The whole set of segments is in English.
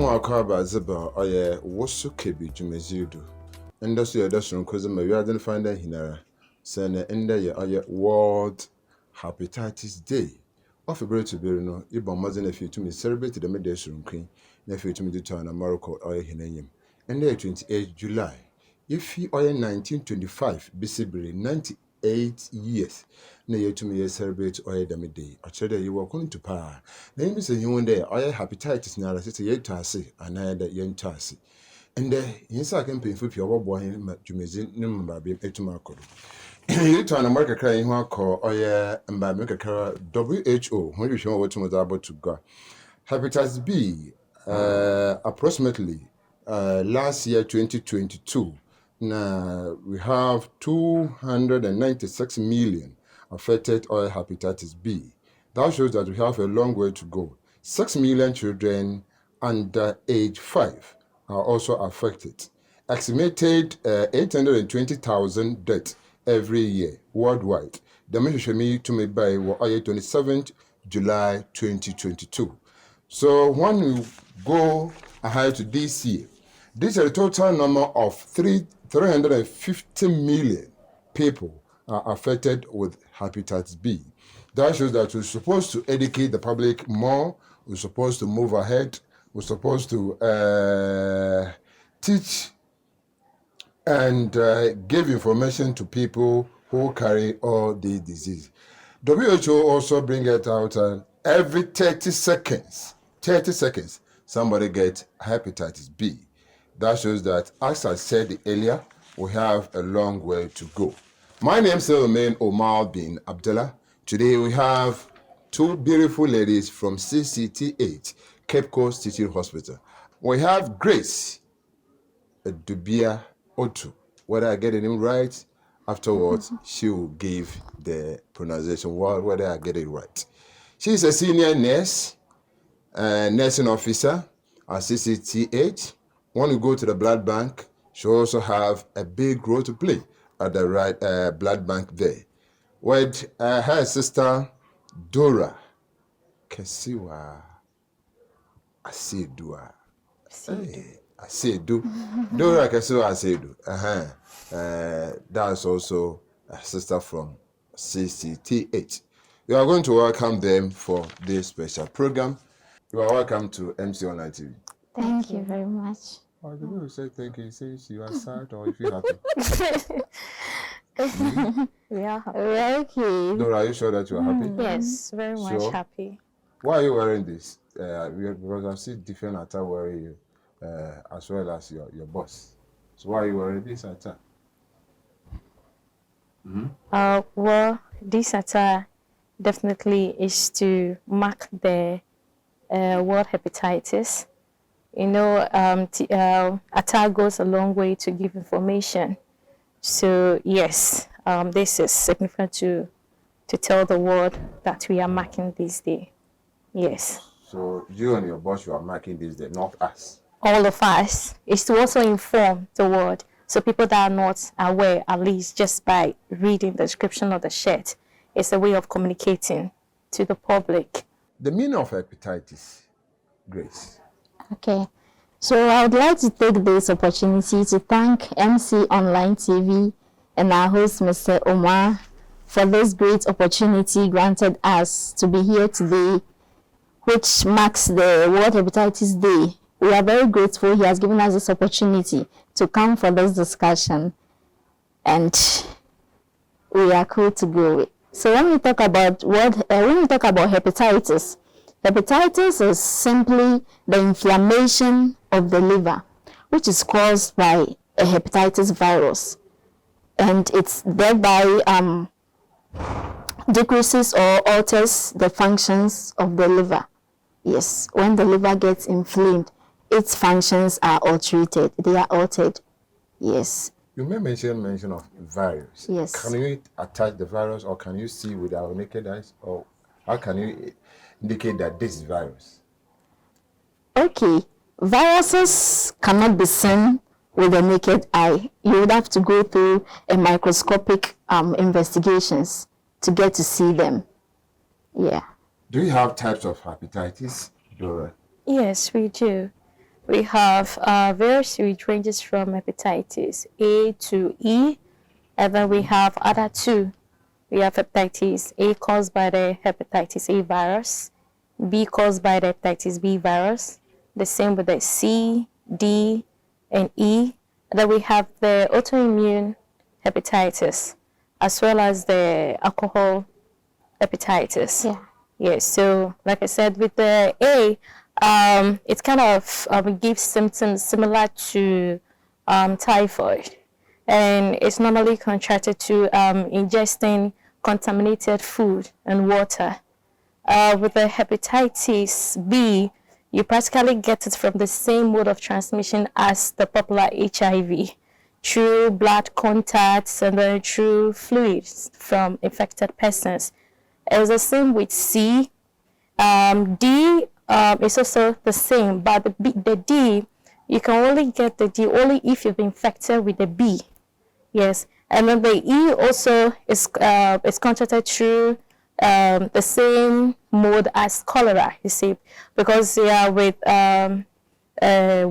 Akaba Ziba oye wosu kebi jumezidu. Industry edasron koze ma wiade no find hinara. Sene ende ye oye World Hepatitis Day. Of February to be no ibo mazen if you to me celebrate the medesron queen na if you to me to turn Morocco oye hinayim. Ende 28 July. If you oye 1925 bisibri 98 years. Na yetumi ye celebrate oye damide achede ye wakon to pa na yimi se yin wonde oye hepatitis na ara sete ye tase ana da ye ntase ende yin sa kan penfu pia obobo hin ma dwumezi ne mbabe etuma akodo ye to na marka kra yin ho akọ oye mbabe kakra WHO ho hwe wotum za about to go hepatitis B approximately last year 2022 now we have 296 million affected oil hepatitis B. That shows that we have a long way to go. 6 million children under age 5 are also affected. Estimated 820,000 deaths every year worldwide. The message to me by 27th July 2022. So when we go ahead to this year, this is a total number of 350 million people are affected with hepatitis B. That shows that we're supposed to educate the public more, we're supposed to move ahead, we're supposed to teach and give information to people who carry all these diseases. WHO also bring it out every 30 seconds, somebody gets hepatitis B. That shows that, as I said earlier, we have a long way to go. My name is Omar bin Abdullah. Today we have two beautiful ladies from CCT8, Cape Coast Teaching Hospital. We have Grace Dubia Otu. Whether I get the name right, afterwards she will give the pronunciation whether I get it right. She is a senior nurse, nursing officer at CCT8. When you go to the blood bank, she also have a big role to play at the right blood bank there. With her sister Dora Kesiwa Asedua. Asedu. Dora Kesiwa Asedu. That's also a sister from CCT8. We are going to welcome them for this special program. You are welcome to MC Online TV. Thank you very much. Oh, the way you say thank you, say you are sad or you feel happy? We are okay. Dora, are you sure that you are happy? Yes, very much happy. Why are you wearing this? Because I see different attire wearing you, as well as your boss. So why are you wearing this attire? Well, this attire definitely is to mark the World Hepatitis. You know, attire goes a long way to give information. So yes, this is significant to tell the world that we are marking this day. Yes. So you and your boss, you are marking this day, not us. All of us. It's to also inform the world. So people that are not aware, at least just by reading the description of the shirt, it's a way of communicating to the public. The meaning of hepatitis, Grace. Okay, so I would like to take this opportunity to thank MC Online TV and our host, Mr. Omar, for this great opportunity granted us to be here today, which marks the World Hepatitis Day. We are very grateful he has given us this opportunity to come for this discussion, and we are cool to go. So when we talk about hepatitis, hepatitis is simply the inflammation of the liver, which is caused by a hepatitis virus, and it's thereby decreases or alters the functions of the liver. Yes, when the liver gets inflamed, its functions are altered. They are altered. Yes. You may mention of virus. Yes. Can you attach the virus, or can you see with our naked eyes, or how can you indicate that this is virus? Okay, viruses cannot be seen with the naked eye. You would have to go through a microscopic investigations to get to see them. Yeah. Do you have types of hepatitis, Dora? Yes, we do. We have various, which ranges from hepatitis A to E, and then we have other two. We have hepatitis A caused by the hepatitis A virus, B caused by the hepatitis B virus, the same with the C, D, and E. And then we have the autoimmune hepatitis, as well as the alcohol hepatitis. Yeah. Yes, so like I said, with the A, it kind of gives symptoms similar to typhoid. And it's normally contracted to ingesting contaminated food and water. With the hepatitis B, you practically get it from the same mode of transmission as the popular HIV, through blood contacts and then through fluids from infected persons. It's the same with C. D is also the same, but the D, you can only get the D only if you've been infected with the B. Yes, and then the E also is contracted through the same mode as cholera, you see, because they are with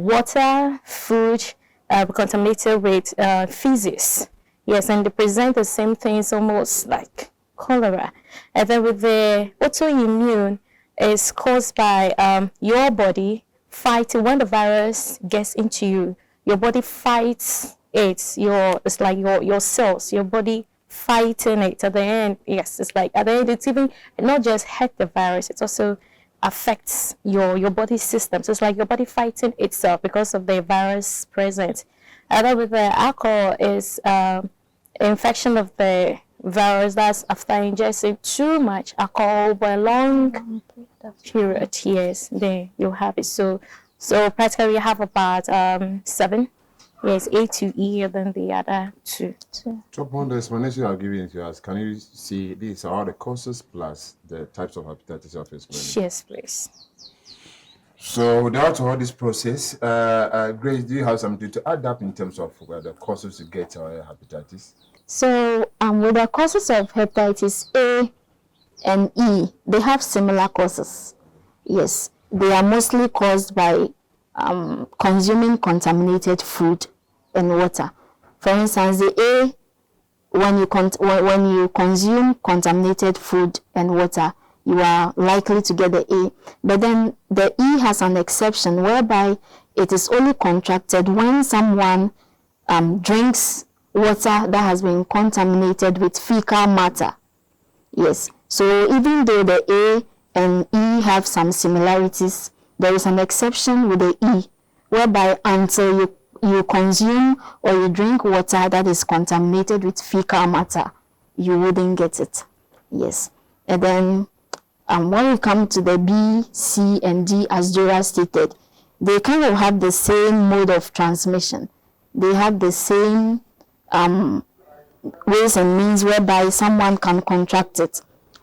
water, food, contaminated with feces. Yes, and they present the same things almost like cholera. And then with the autoimmune, is caused by your body fighting. When the virus gets into you, your body fights it. It's like your cells, your body fighting it. At the end, yes, it's like at the end, it's even not just hurt the virus, it also affects your body system. So it's like your body fighting itself because of the virus present. And then with the alcohol is infection of the virus. That's after ingesting too much alcohol for a long period. Yes, then you have it. So practically you have about 7. Yes, A to E, and then the other 2. So upon the explanation you are giving to us, can you see these are all the causes plus the types of hepatitis you have explained? Yes, please. So without all this process, Grace, do you have something to add up in terms of the causes to get hepatitis? So with the causes of hepatitis A and E, they have similar causes. Yes, they are mostly caused by consuming contaminated food and water. For instance, the A, when you consume contaminated food and water, you are likely to get the A. But then the E has an exception whereby it is only contracted when someone drinks water that has been contaminated with fecal matter. Yes. So even though the A and E have some similarities, there is an exception with the E, whereby until you consume or you drink water that is contaminated with fecal matter, you wouldn't get it. Yes. And then when we come to the B, C, and D, as Dora stated, they kind of have the same mode of transmission. They have the same ways and means whereby someone can contract it,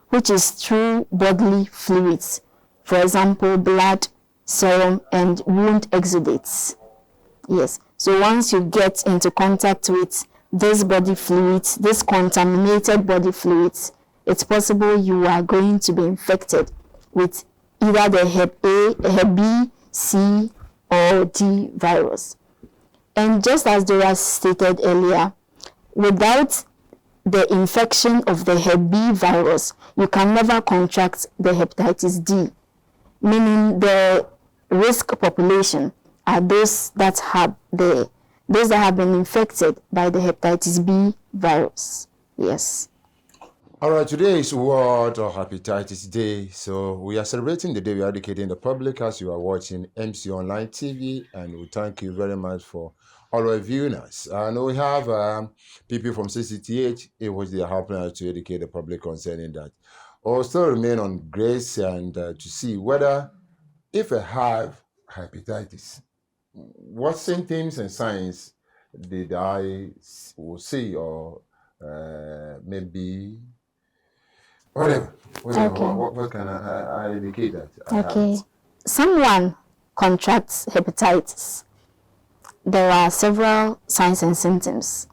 which is through bodily fluids. For example, blood, serum, and wound exudates. Yes. So once you get into contact with this body fluids, this contaminated body fluids, it's possible you are going to be infected with either the Hep A, Hep B, C, or D virus. And just as Dora stated earlier, without the infection of the Hep B virus, you can never contract the hepatitis D, meaning the risk population are those that have been infected by the hepatitis B virus. Yes. All right, today is World Hepatitis Day, so we are celebrating the day. We are educating the public as you are watching MC Online TV, and we thank you very much for all our viewing us. And we have people from CCTH, in which they are helping us to educate the public concerning that. We'll still remain on Grace and to see whether, if I have hepatitis, what symptoms and signs did I see, or maybe whatever. Okay. What can I indicate that? Okay. Someone contracts hepatitis. there are several signs and symptoms,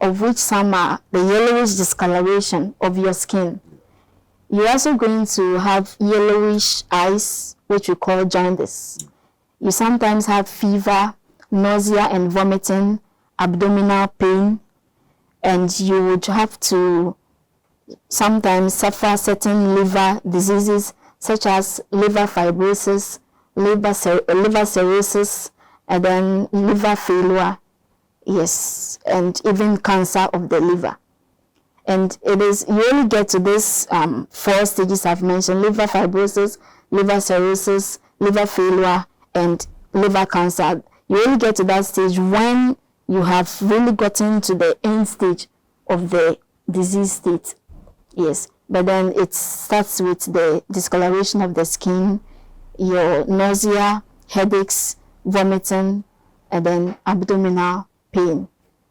of which some are the yellowish discoloration of your skin. You're also going to have yellowish eyes, which we call jaundice. You sometimes have fever, nausea and vomiting, abdominal pain, and you would have to sometimes suffer certain liver diseases such as liver fibrosis, liver cirrhosis, and then liver failure, yes, and even cancer of the liver. And it is, you only get to this 4 stages I've mentioned: liver fibrosis, liver cirrhosis, liver failure, and liver cancer. You only get to that stage when you have really gotten to the end stage of the disease state. Yes, but then it starts with the discoloration of the skin, your nausea, headaches, vomiting, and then abdominal pain.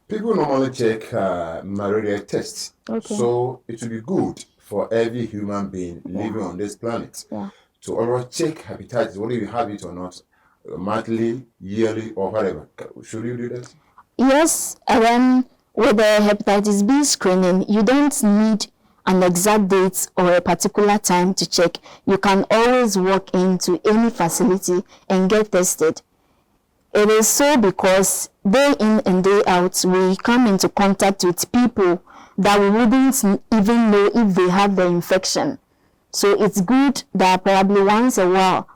People normally check malaria tests. Okay. So it would be good for every human being living on this planet to always check hepatitis, whether you have it or not, monthly, yearly, or whatever. Should you do that? Yes, and then with the hepatitis B screening, you don't need an exact date or a particular time to check. You can always walk into any facility and get tested. It is so because day in and day out, we come into contact with people that we wouldn't even know if they have the infection. So it's good that probably once a while,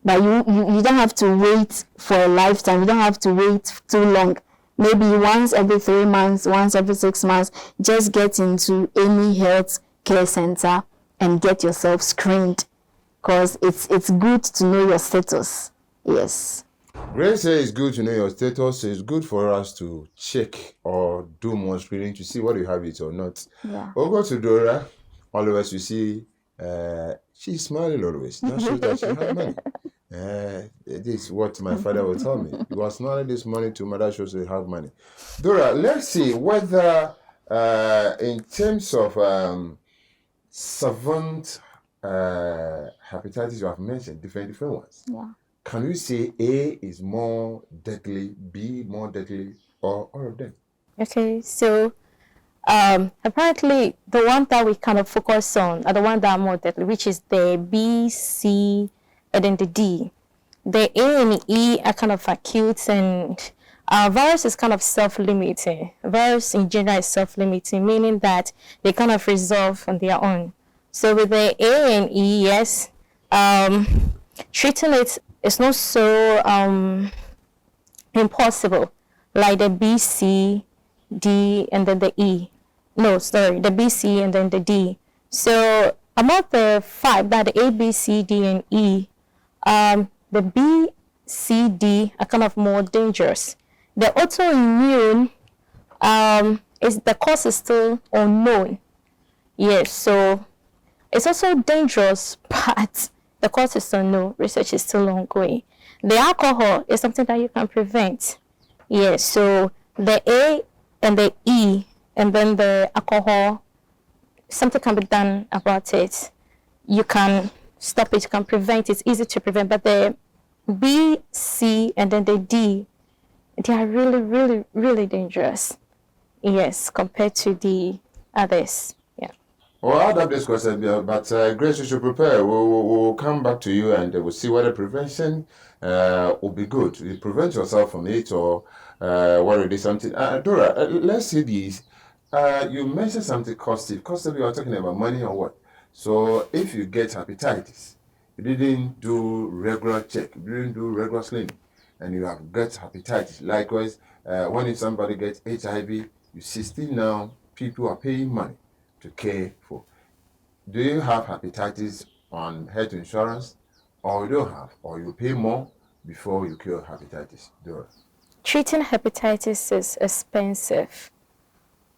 but you don't have to wait for a lifetime. You don't have to wait too long. Maybe once every 3 months, once every 6 months, just get into any health care center and get yourself screened, because it's good to know your status. Yes. Grace says it's good to know your status. It's good for us to check or do more screening to see whether you have it or not. Yeah. We'll go to Dora. Always you see she's smiling always. That shows that she has money. This is what my father would tell me. He was smiling this morning to mother, shows you have money. Dora, let's see whether in terms of savant hepatitis you have mentioned, different ones. Yeah. Can you say A is more deadly, B more deadly, or all of them? Okay, so apparently the one that we kind of focus on are the one that are more deadly, which is the B, C, and then the D. The A and E are kind of acute, and virus is kind of self-limiting. Virus in general is self-limiting, meaning that they kind of resolve on their own. So with the A and E, yes, treating it is not so impossible like the B, C, D, and then the E. No, sorry, the B, C, and then the D. So among the 5, that the A, B, C, D, and E, the B, C, D are kind of more dangerous. The autoimmune, the cause is still unknown. Yes, so it's also dangerous, but the cause is unknown. Research is still ongoing. The alcohol is something that you can prevent. Yes, so the A and the E, and then the alcohol, something can be done about it. You can stop it, you can prevent it. It's easy to prevent. But the B, C, and then the D, they are really, really, really dangerous. Yes, compared to the others. Yeah. Well, I'll have this question, but Grace, you should prepare. We'll come back to you and we'll see whether prevention will be good. You prevent yourself from it or whether it is something. Dora, let's see these. You mentioned something costive. Costive, you are talking about money or what? So if you get hepatitis, you didn't do regular check, you didn't do regular screening, and you have got hepatitis. Likewise, when somebody gets HIV, you see still now people are paying money to care for. Do you have hepatitis on health insurance, or you don't have, or you pay more before you cure hepatitis? Dora. Treating hepatitis is expensive.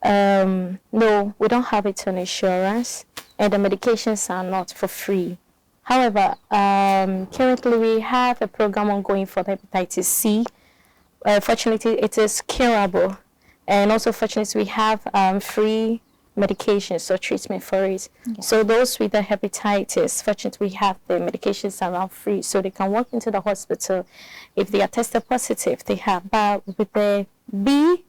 No, we don't have it on insurance, and the medications are not for free. However, currently we have a program ongoing for the hepatitis C. Fortunately, it is curable, and also fortunately we have free medications or treatment for it. So those with the hepatitis, fortunately, we have the medications around free, so they can walk into the hospital if they are tested positive. They have, but with the B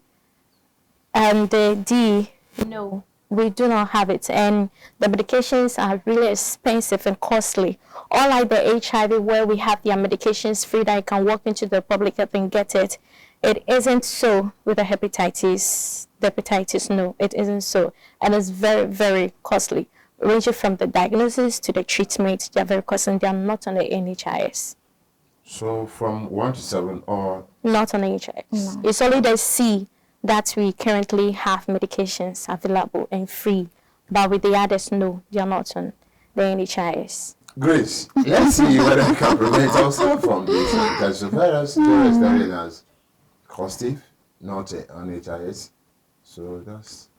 and the D, no, we do not have it, and the medications are really expensive and costly. Unlike the HIV, where we have their medications free that you can walk into the public health and get it, it isn't so with the hepatitis. The hepatitis, no, it isn't so, and it's very, very costly, ranging from the diagnosis to the treatment. They are very costly. They are not on the NHIS. So from 1 to 7, or not on NHIS. No. It's only the C that we currently have medications available and free, but with the others, no, they are not on the NHIS. Grace, let's see whether we can prevent ourselves from this, because the virus there is very as costive, not on NHIS. So that's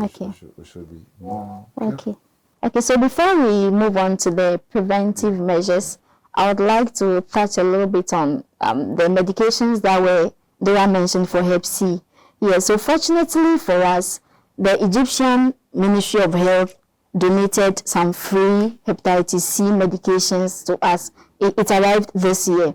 okay. We should be more okay. Okay, so before we move on to the preventive measures, I would like to touch a little bit on the medications that were mentioned for Hep C. Yes, so fortunately for us, the Egyptian Ministry of Health donated some free hepatitis C medications to us. It arrived this year.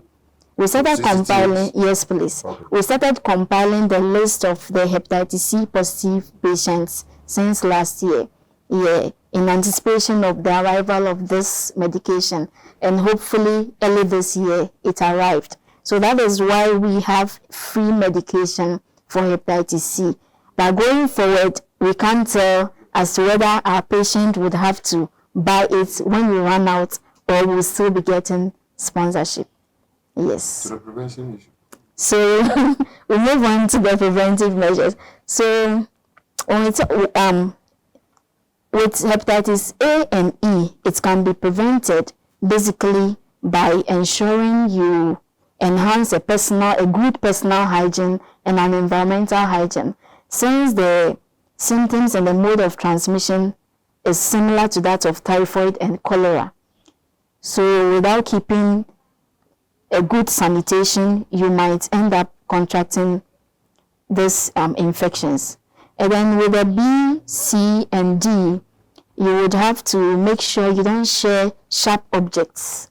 We started compiling, yes please, we started compiling the list of the hepatitis C positive patients since last year, in anticipation of the arrival of this medication, and hopefully early this year it arrived. So that is why we have free medication for hepatitis C. But going forward, we can't tell as to whether our patient would have to buy it when we run out, or will still be getting sponsorship. Yes. To the prevention issue. So we move on to the preventive measures. So when we talk, with hepatitis A and E, it can be prevented basically by ensuring you enhance a good personal hygiene and an environmental hygiene. Since the symptoms and the mode of transmission is similar to that of typhoid and cholera. So without keeping a good sanitation, you might end up contracting these infections. And then with the B, C, and D, you would have to make sure you don't share sharp objects.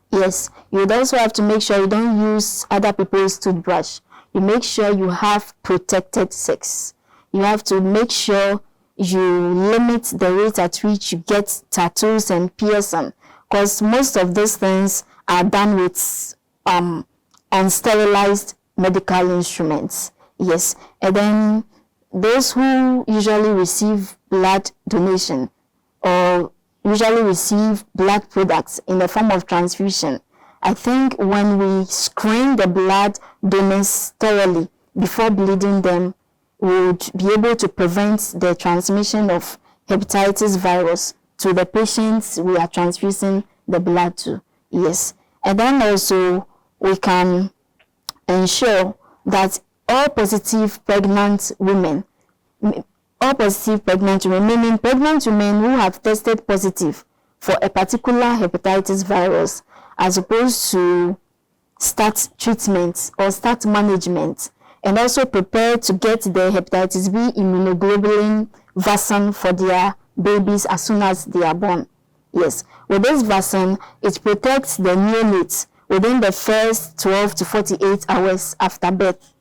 Yes, you would also have to make sure you don't use other people's toothbrush. You make sure you have protected sex. You have to make sure you limit the rate at which you get tattoos and piercing, because most of these things are done with unsterilized medical instruments. Yes, and then those who usually receive blood donation or usually receive blood products in the form of transfusion, I think when we screen the blood donors thoroughly before bleeding them, we would be able to prevent the transmission of hepatitis virus to the patients we are transfusing the blood to. Yes. And then also we can ensure that all positive pregnant women, meaning pregnant women who have tested positive for a particular hepatitis virus, are supposed to start treatment or start management, and also prepare to get the hepatitis B immunoglobulin vaccine for their babies as soon as they are born. Yes, with this vaccine, it protects the neonates within the first 12 to 48 hours after birth.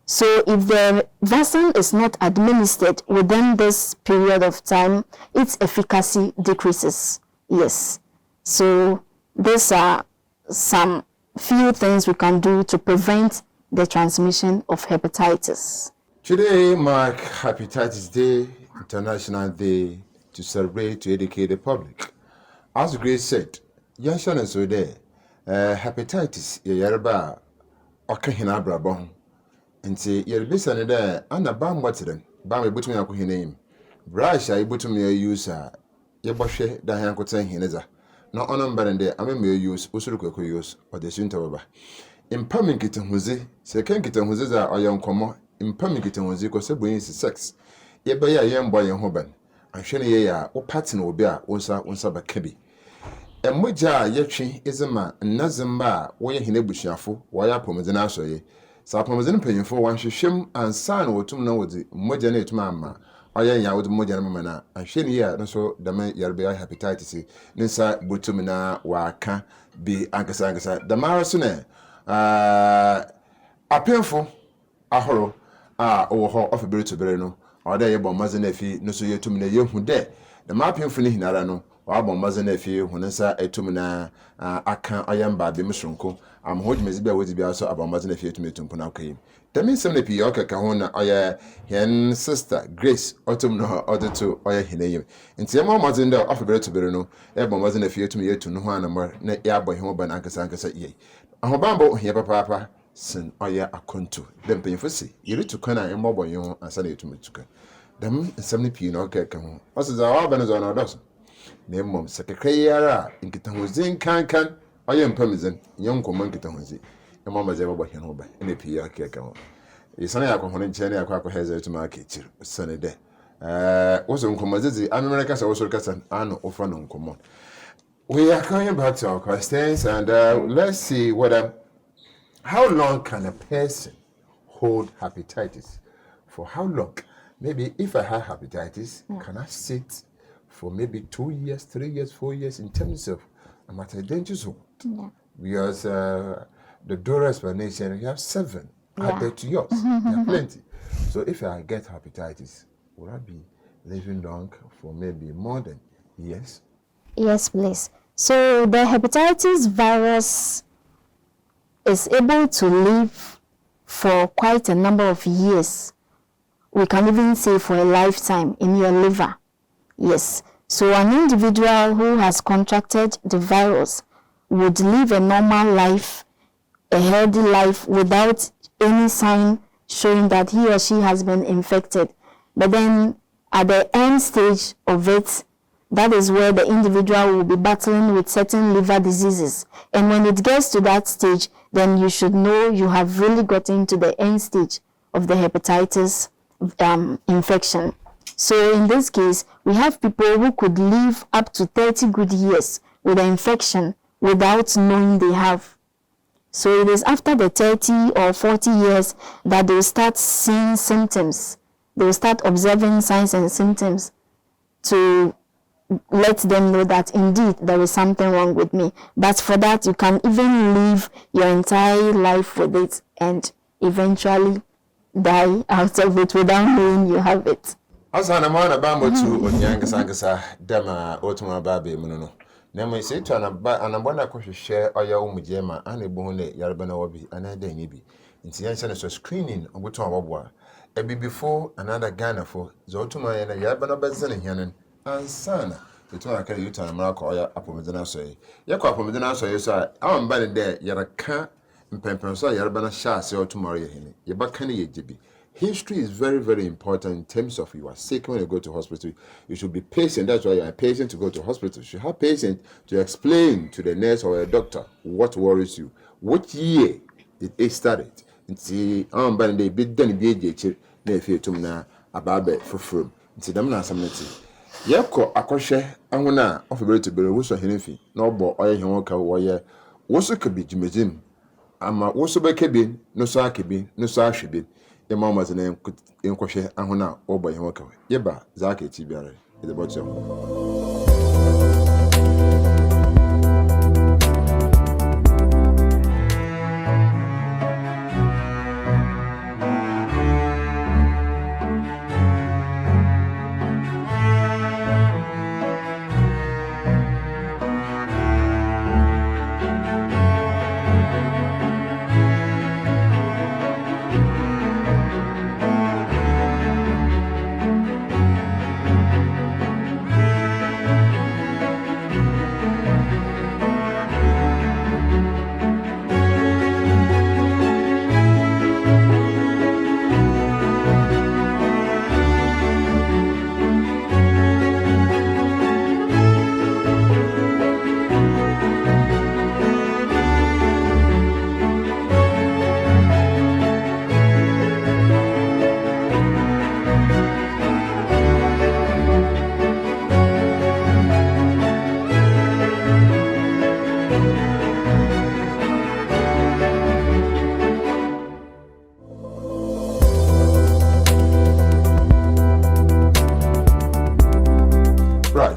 So if the vaccine is not administered within this period of time, its efficacy decreases. Yes, so these are some few things we can do to prevent the transmission of hepatitis. Today mark Hepatitis Day, International Day to celebrate, to educate the public. As Grace said, Yanshan is so there. Hepatitis, Yerba, Okahina Brabon. And say, Yerbisa ne there, and a bam watering, bam a button of name. Brash, I put me a user, Yaboshe, the Hankotan Hineza. No on but there, I may use Usuruko use or the Suntoba. In Pamminkitten Hose, second kitten Hoseza or young commo, in Pamminkitten Hose, because sex. Ye by a young boy in Hoban, and Shelley, or Patin will be also on Saba Kebby. And Moja Yechi is a man, and Nazamba, where he nebushafu, wire pomazanaso ye. Sapomazin paying for one shim and son or two know the Mojanate mamma, ɔyɛ nya wode mogya no mama na ahwɛ ni ya no so dama yarbe hepatitis ne sa butum na waka bi ankasa dama so ne apemfo ahoro a owo ho ofebere to bere no ɔda yɛ bɔ maze na afi no so yɛtum na yɛhu dɛ dama apemfo ne hinara no wabɔ maze na afi hu ne sa etum na aka ɔyɛ mba be msronko amho dwumezi bia wodi bia so abɔ maze na afi etum etum na akayim dami sem na pi ɔkeka ho na ɔyɛ hen sister Grace otum no ɔdeto ɔyɛ hinayim nti yɛma maze nda ofebere to bere no ɛbɔ maze na afi etum yɛtu no ho anamɔ na yɛabɔ ho ba na ankasa yɛ ahobambo hia papa sin ɔyɛ akonto dem penyefo si yɛretu kan a ɛmmɔbɔ yɛn ho ansa na yɛtum tuka dem nsɛm no pii na ɔkeka ho ɔsɛ za ɔba no zɔ na ɔdɔso na mmom sɛ kekra yara nkitahozi kankan ɔyɛ mpamizan nyɛ nkɔmmɔ nkitahozi ɛmɔ ma zɛ bɔbɔ hɛn ho ba ɛna pii ɔkeka ho yɛsane yɛ akɔhɔne nkyɛn na yɛakɔ hɛzɛ tuma akɛkyir sane dɛ woso nkɔmmɔ zizi amemere kasa woso kasa ano ofa no nkɔmmɔ. We are coming back to our questions and let's see whether how long can a person hold hepatitis? For how long? Maybe if I have hepatitis, can I sit for maybe 2 years, 3 years, 4 years in terms of I'm at a danger zone? Because the door explanation, we have 7 added to yours. There are plenty. So if I get hepatitis, will I be living long for maybe more than years? Yes, please. So the hepatitis virus is able to live for quite a number of years. We can even say for a lifetime in your liver. Yes. So an individual who has contracted the virus would live a normal life, a healthy life without any sign showing that he or she has been infected. But then at the end stage of it, that is where the individual will be battling with certain liver diseases. And when it gets to that stage, then you should know you have really gotten to the end stage of the hepatitis infection. So in this case, we have people who could live up to 30 good years with the infection without knowing they have. So it is after the 30 or 40 years that they will start seeing symptoms. They will start observing signs and symptoms to let them know that indeed there is something wrong with me. But for that, you can even live your entire life with it and eventually die out of it without knowing you have it. Asana mana bambo tu onyankasa dama otuma babe muno. Na mo se to anabona kohwehwe oya umujema anebu ne yareba na wobi anada nyibi. Nti yanse ne so screening obuto aboboa. Ebi before another Ghana for zotuma ya na yareba na bezene hianen. Ansana to aka yuta na mara ko oya apomedena so ye. Yakọ apomedena so ye so a amba ne de yaraka mpempen so yareba na sha se otuma ye hene. Ye baka ne ye jebi. History is very, very important in terms of you are sick when you go to hospital. You should be patient. That's why you are patient to go to hospital. You should have patience to explain to the nurse or a doctor what worries you. What year did it started? Nti but they be done be eje na efe tum na ababe foforo. Nti dam na asamneti. Yekọ akọhwe ahona ofebere to bere wo so henefi na obo oye hen ka wo ye wo so ka bi jimejim ama wo so be kebi no so akebi no so ahwebi ye mama zene enkohwe ahona obo ye waka ye ba zaka eti biare e de bottom.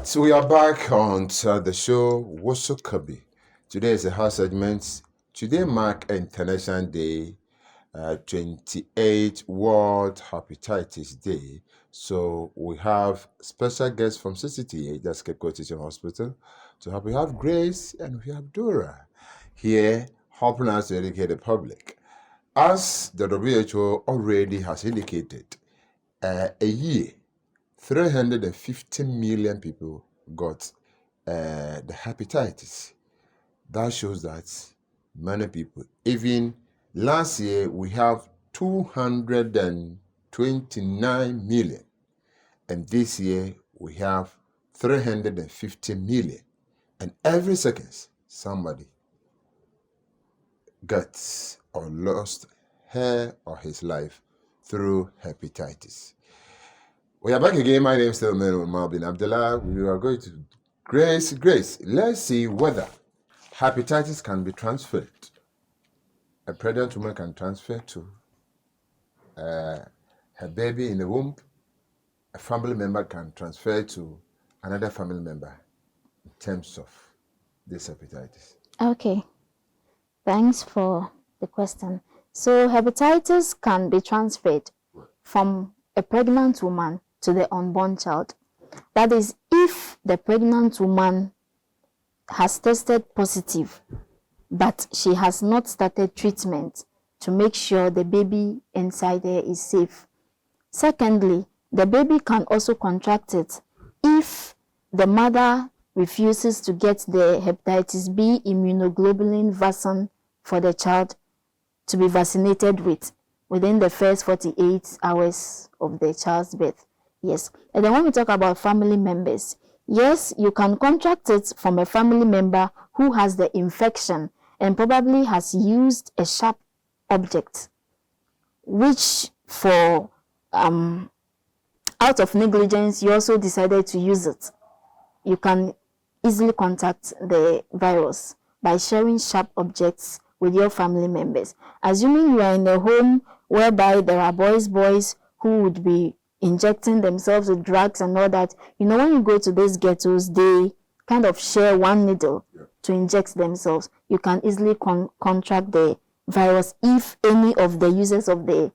So we are back on the show Woso Kabi. Today is a house segment. Today mark International Day, 28th World Hepatitis Day. So we have special guests from CCTA, that's Cape Coast Teaching Hospital. So we have Grace and we have Dora here helping us to educate the public. As the WHO already has indicated, a year 350 million people got the hepatitis. That shows that many people, even last year, we have 229 million. And this year, we have 350 million. And every second, somebody gets or lost her or his life through hepatitis. We are back again. My name is still Malvin Abdullah. We are going to Grace. Let's see whether hepatitis can be transferred. A pregnant woman can transfer to her baby in the womb. A family member can transfer to another family member in terms of this hepatitis. Okay, thanks for the question. So hepatitis can be transferred from a pregnant woman to the unborn child. That is, if the pregnant woman has tested positive, but she has not started treatment to make sure the baby inside her is safe. Secondly, the baby can also contract it if the mother refuses to get the hepatitis B immunoglobulin vaccine for the child to be vaccinated with within the first 48 hours of the child's birth. Yes. And then when we talk about family members, yes, you can contract it from a family member who has the infection and probably has used a sharp object, which for out of negligence, you also decided to use it. You can easily contact the virus by sharing sharp objects with your family members. Assuming you are in a home whereby there are boys who would be injecting themselves with drugs and all that, when you go to these ghettos, they kind of share one needle to inject themselves. You can easily contract the virus if any of the users of the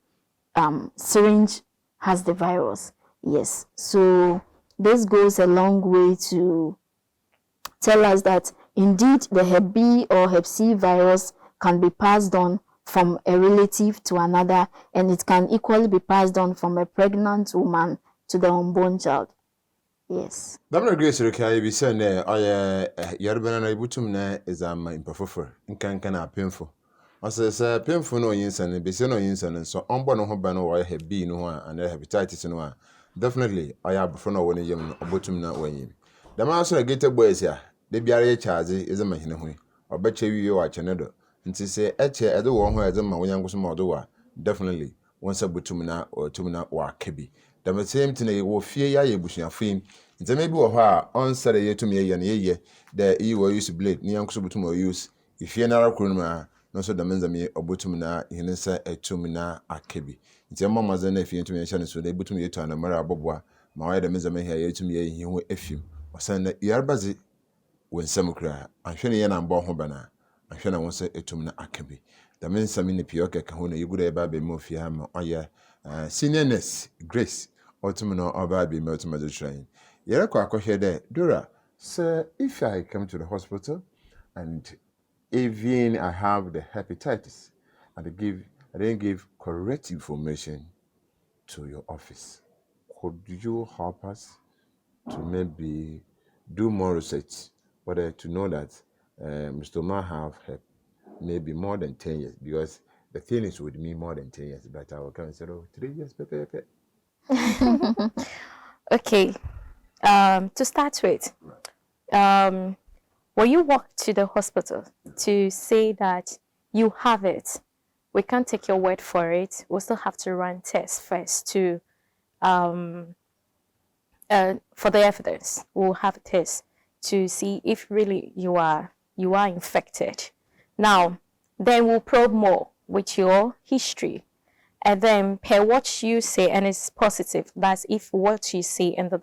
syringe has the virus. Yes, so this goes a long way to tell us that indeed the Hep B or Hep C virus can be passed on from a relative to another, and it can equally be passed on from a pregnant woman to the unborn child. Yes. Damna Grace Rukai be saying Yarbana na ibutum na exam imperfect nkan painful. Say painful no yinsan be say no yinsan so onbo no ho ba no wo Hep B no ho and hepatitis no a definitely ayabfo no woni yem no obotum na wanyim. Dama so gete boys ya de biara ye charge exam hene ho obeche wiye wa chene do nti se eche edo wo ho exam wonyango so modo wa definitely wonsa botum na otum wa kabi. The same thing you will fear ya bushing film. It's a maybe or on Saturday to me and ye, the you will use blade, near Kusubutum or use. If you're not a cruma, no so the men's me or butumina, in say a tumina a kebi. It's a mamma's and if you to me, so they butum you to an Amara Bobwa, my other men's me here to me, he will if you or send the Yarbazi when some cry. I'm sure you're not born Hobana. I'm sure I won't say a tumina a kebi. The men's a mini pioca kahuna, you good a baby mofia, or ya seniorness, grace. Autumnal or baby multiple train. Yerako here there, Dora, sir, if I come to the hospital and even I have the hepatitis, I didn't give correct information to your office. Could you help us to maybe do more research, whether to know that Mr. Ma have maybe more than 10 years, because the thing is with me more than 10 years, but I will come and say, 3 years, pepe. Okay, to start with, when you walk to the hospital to say that you have it, we can't take your word for it. We still have to run tests first to for the evidence. We'll have tests to see if really you are infected. Now, then we'll probe more with your history. And then per what you say, and it's positive, that's if what you say in the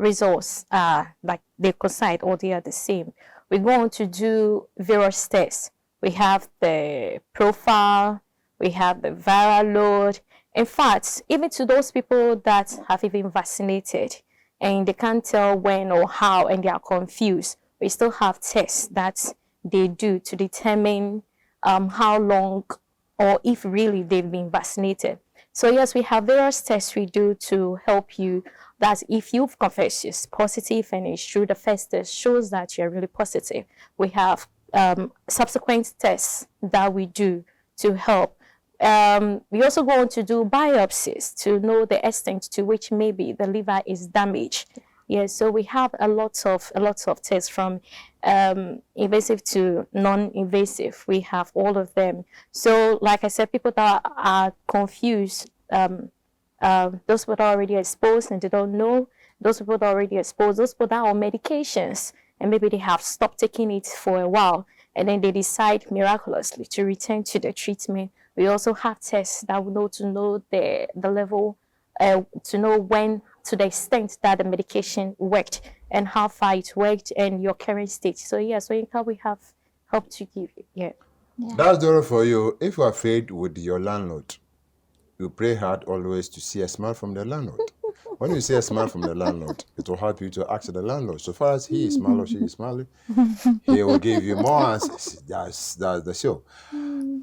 results are like they coincide or they are the same. We're going to do various tests. We have the profile, we have the viral load. In fact, even to those people that have even vaccinated and they can't tell when or how and they are confused, we still have tests that they do to determine how long or if really they've been vaccinated. So yes, we have various tests we do to help you that if you've confessed it's positive and it's true, the first test shows that you're really positive. We have subsequent tests that we do to help. We also go on to do biopsies to know the extent to which maybe the liver is damaged. Yes, so we have a lot of tests from invasive to non-invasive. We have all of them. So, like I said, people that are confused, those people that are already exposed and they don't know, those people that are already exposed, those people that are on medications and maybe they have stopped taking it for a while and then they decide miraculously to return to the treatment. We also have tests that we know to know the level, to know when, to the extent that the medication worked and how far it worked and your current state. So yeah, so in we have help to give you. Yeah. That's the role for you. If you're afraid with your landlord, you pray hard always to see a smile from the landlord. When you see a smile from the landlord, it will help you to ask the landlord. So far as he is smiling or she is smiling, he will give you more answers. That's the show.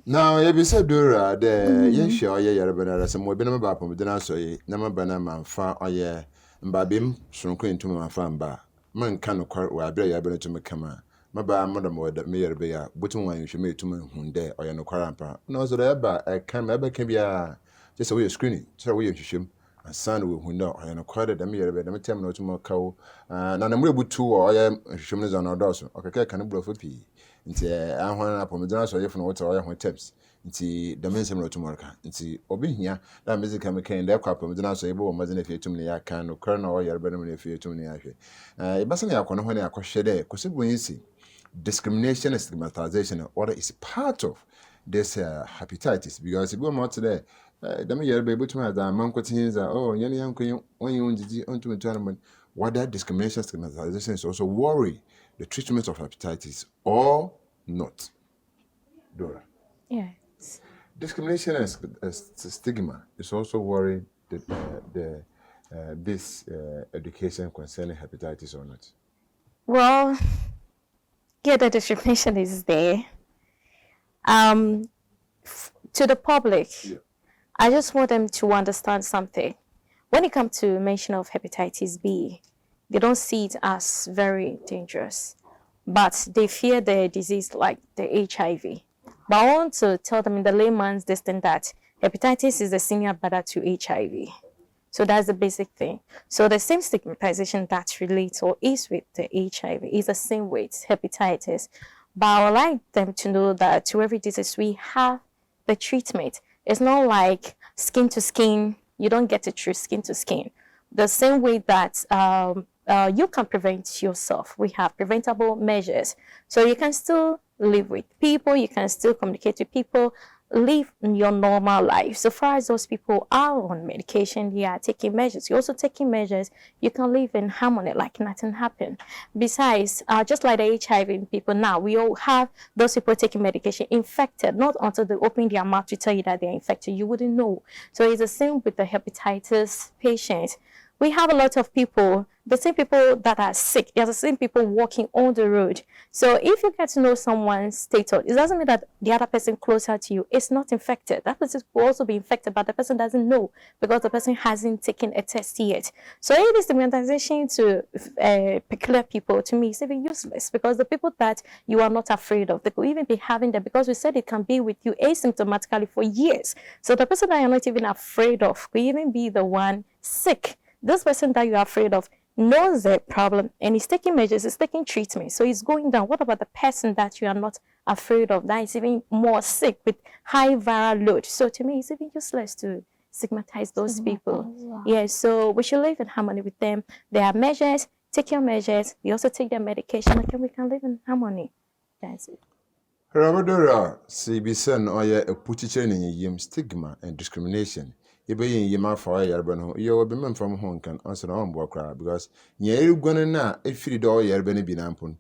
Now, if you said Dora, the yes, sure, yeah, but some more benefit from the answer, number banana fan or yeah, and babim, shrunken into my fan bar. Man can't quite where I bear your to me come on. My bar, madam, word that may be a button one you should make to me whom there or no quarampa. No, so there, I can ever can be a just a way of screening, so we should. And son who know I am quite a mere bed, let me tell you to my cow. And I'm able to, or I am shumas on our dozen. Okay, can blow for pee. Into I want up on the dance or if not or I tips. Into the mention of tomorrow. Into Obi here, that music can make their crop of the dance able, Mazin if you to me, I can, or colonel or your better if you to me. It doesn't have when I question there, because it when you see discrimination and stigmatization, or is part of this hepatitis, because if you go more today. Demi yere be able to have that man continues oh yenny uncle when you want to onto a tournament. What that discrimination stigmatization is also worry the treatment of hepatitis or not. Dora. Yes. Discrimination and stigma is also worry this education concerning hepatitis or not. Well, yeah, the discrimination is there. To the public. Yeah. I just want them to understand something. When it comes to mention of hepatitis B, they don't see it as very dangerous, but they fear the disease like the HIV. But I want to tell them in the layman's distance that hepatitis is the senior brother to HIV. So that's the basic thing. So the same stigmatization that relates or is with the HIV is the same with hepatitis. But I would like them to know that to every disease we have the treatment. It's not like skin to skin. You don't get it through skin to skin. The same way that you can prevent yourself. We have preventable measures. So you can still live with people. You can still communicate with people. Live your normal life. So far as those people are on medication, they are taking measures. You're also taking measures. You can live in harmony like nothing happened. Besides, just like the HIV people now, we all have those people taking medication infected. Not until they open their mouth to tell you that they're infected, you wouldn't know. So it's the same with the hepatitis patients. We have a lot of people, the same people that are sick, they're the same people walking on the road. So if you get to know someone's status, it doesn't mean that the other person closer to you is not infected. That person will also be infected, but the person doesn't know because the person hasn't taken a test yet. So it is stigmatization to peculiar people, to me, is even useless because the people that you are not afraid of, they could even be having them because we said it can be with you asymptomatically for years. So the person that you're not even afraid of could even be the one sick. This person that you're afraid of knows the problem and is taking measures, is taking treatment. So it's going down. What about the person that you are not afraid of that is even more sick with high viral load? So to me, it's even useless to stigmatize those people. Yeah, so we should live in harmony with them. There are measures, take your measures. We also take their medication and we can live in harmony. That's it. Ramadora, CBSN or a putichen in stigma and discrimination. ebe yin yima for yerbe no ye obi mem from hon kan answer on bo kra because nye gwan na efiri do yerbe ne bi na mpon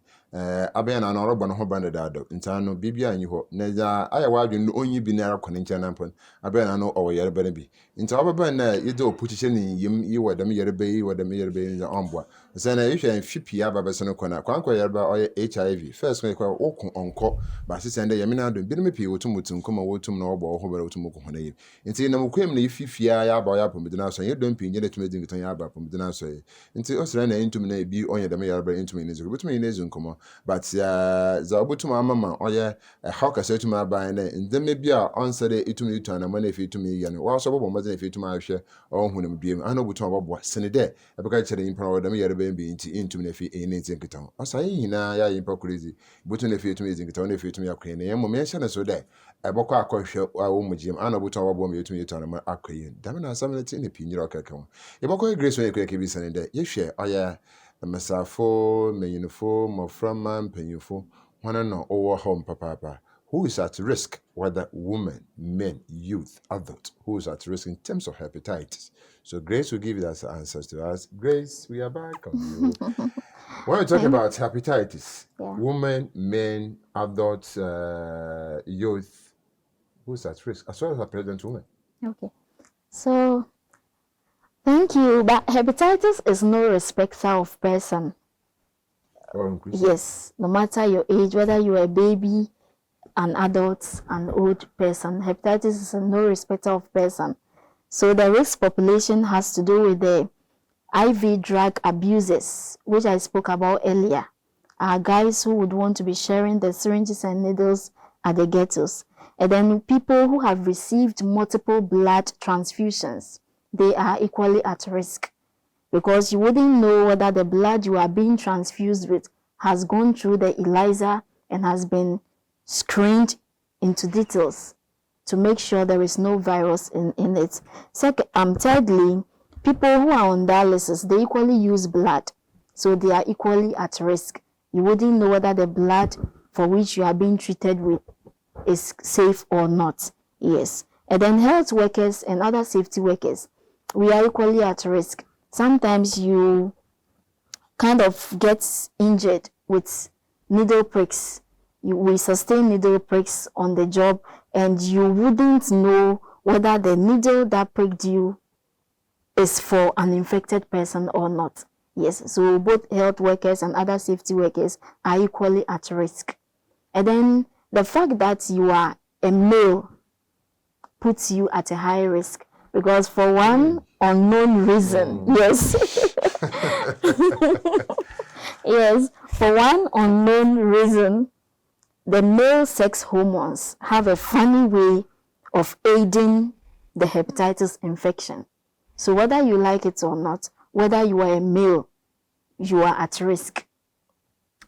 abịa na ọrọgba no ho band dado ntano bibia anyi ho na ja aya wadwe no onyi bi na akọ ne nche na mpon abịa na no owo yerebe ne bi nta obaba na yede opuchiche ni yim yi wadam yerebe yi wadam yerebe yi onboa se na ihwe fipi ababa se no kona kwankọ yerebe oye HIV first kwa okun onko ba se sende yemi na do bi me pi wotum koma wotum na obo ho bara wotum ko hona yi nti na mkwem na ififia ya ba ya pomedina aso ye don pi nyele tumedi ngitan ya ba pomedina aso nti osra na intum na bi onye dem yerebe intum ni zo betum ni zo nkomo but za obutum amama oye how ka setum aban na ndeme bi a onsere itum itu na mana efi itum ye no wa so bobo mazen efi itum ahwe ohunum biem ana obutum abobo sene de ebeka kire impa wo dem yerebe bi nti intum na efi ene ntinkitan asa yina ya impa crazy butum na efi itum ntinkitan na efi itum yakwe na yemo me hye na so de ebokọ akọhwe awo mugiem ana obutum abobo me itum itu na akwe dam na asamneti na pinyiro akaka ebokọ grace we kweke bi sene de yehwe oye mesafo menyinfo moframa mpenyinfo wana no owo home papa who is at risk, whether women, men, youth, adult, who is at risk in terms of hepatitis. So Grace will give you that answers to us. Grace, we are back on you. When we talk about hepatitis, women, men, adults, youth, who is at risk, as well as a pregnant woman. Okay. So, thank you. But hepatitis is no respecter of person. Yes, no matter your age, whether you're a baby, an adult, an old person, hepatitis is no respecter of person. So the risk population has to do with the IV drug abusers, which I spoke about earlier. Guys who would want to be sharing the syringes and needles at the ghettos. And then people who have received multiple blood transfusions, they are equally at risk. Because you wouldn't know whether the blood you are being transfused with has gone through the ELISA and has been screened into details to make sure there is no virus in it. Thirdly, people who are on dialysis, they equally use blood. So they are equally at risk. You wouldn't know whether the blood for which you are being treated with is safe or not. Yes. And then health workers and other safety workers, we are equally at risk. Sometimes you kind of get injured with needle pricks. We sustain needle pricks on the job, and you wouldn't know whether the needle that pricked you is for an infected person or not. Yes, so both health workers and other safety workers are equally at risk. And then the fact that you are a male puts you at a high risk, because for one unknown reason, yes, yes, for one unknown reason, the male sex hormones have a funny way of aiding the hepatitis infection. So whether you like it or not, whether you are a male, you are at risk.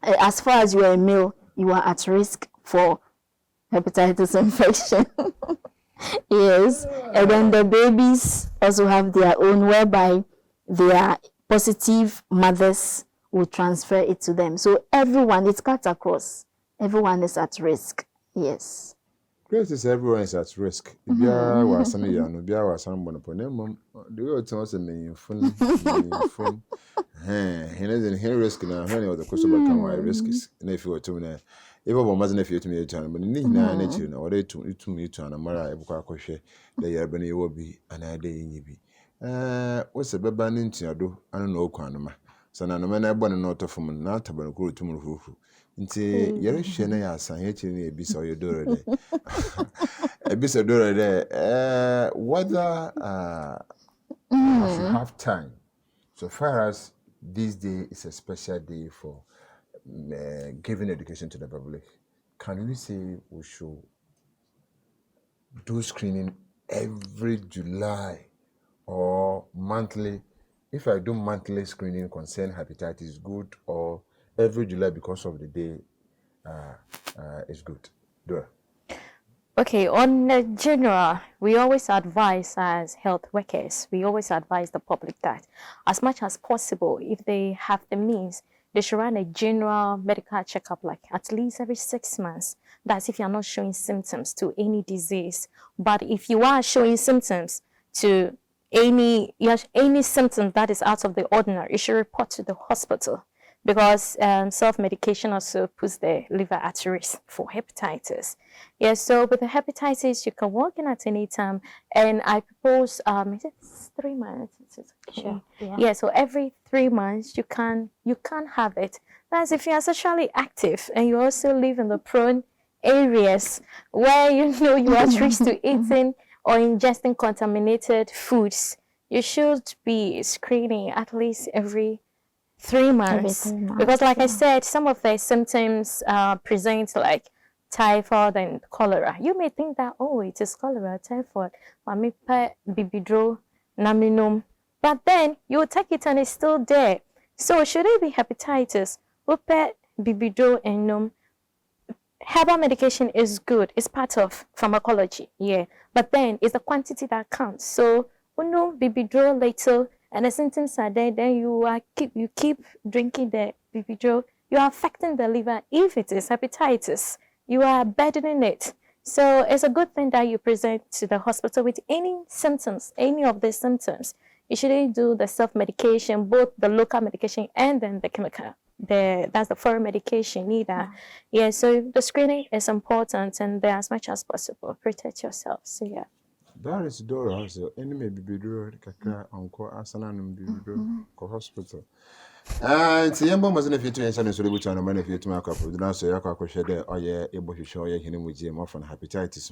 As far as you are a male, you are at risk for hepatitis infection. Yes, and then the babies also have their own, whereby their positive mothers will transfer it to them. So everyone, it's cut across. Everyone is at risk. Yes. Grace is everyone is at risk. Bia was some young, Bia was some one upon them. The old tells a million phone. He doesn't hear risk now. Any of the customer can why risk is. And if you were to know, if I was if you to me a time, but need not you know, or they to me to an Amara, Ebuka Koshe, the Yabani will be an idea in Yibi. What's a baban into your do? I don't know, Quanama. So now, no man, I want to know from not about go to Murufu. Nti yere hwene ya asan he chiri na ebisa oyedoro de ebisa doro de whether if you have time, so far as this day is a special day for giving education to the public, can we say we should do screening every July or monthly? If I do monthly screening concern hepatitis, good, or every July because of the day is good? Dora. Okay, on the general, we always advise as health workers, we always advise the public that as much as possible, if they have the means, they should run a general medical checkup like at least every 6 months. That's if you're not showing symptoms to any disease. But if you are showing symptoms, to any symptom that is out of the ordinary, you should report to the hospital, because self-medication also puts the liver at risk for hepatitis. Yeah, so with the hepatitis, you can walk in at any time, and I propose is it 3 months? Sure. Yeah, so every 3 months you can have it. That's if you are sexually active and you also live in the prone areas where you know you are at risk to eating or ingesting contaminated foods. You should be screening at least every 3 months. Every 3 months, Because like I said, some of the symptoms present like typhoid and cholera. You may think that, oh, it is cholera, typhoid, bibidro, naminum. But then you will take it and it's still there. So should it be hepatitis? Upe, bibidro, and num. Herbal medication is good. It's part of pharmacology, yeah. But then it's the quantity that counts. So, bibidro later, and the symptoms are there, then you keep drinking the bibidro. You are affecting the liver. If it is hepatitis, you are burdening it. So it's a good thing that you present to the hospital with any symptoms, any of the symptoms. You shouldn't do the self-medication, both the local medication and then the chemical. That's the foreign medication either. Yeah, so the screening is important, and as much as possible, protect yourself. So yeah. That is door also. Any may be bidro, kakra, uncle, asananum bidro, ko hospital. And see, young bombers in a few to answer the which on a man if you to my couple, the answer Yaka share or ye able to show ye him with you often hepatitis.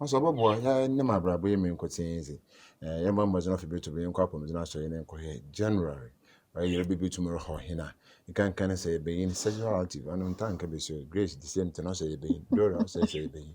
Also, boy, I never brabo him quite easy. Young bombers not able to be in couple, the answer in January. Or you'll be tomorrow, Hina. You can't kind of say being sexual active, and on time can be so grace the same to not say being, Dora say being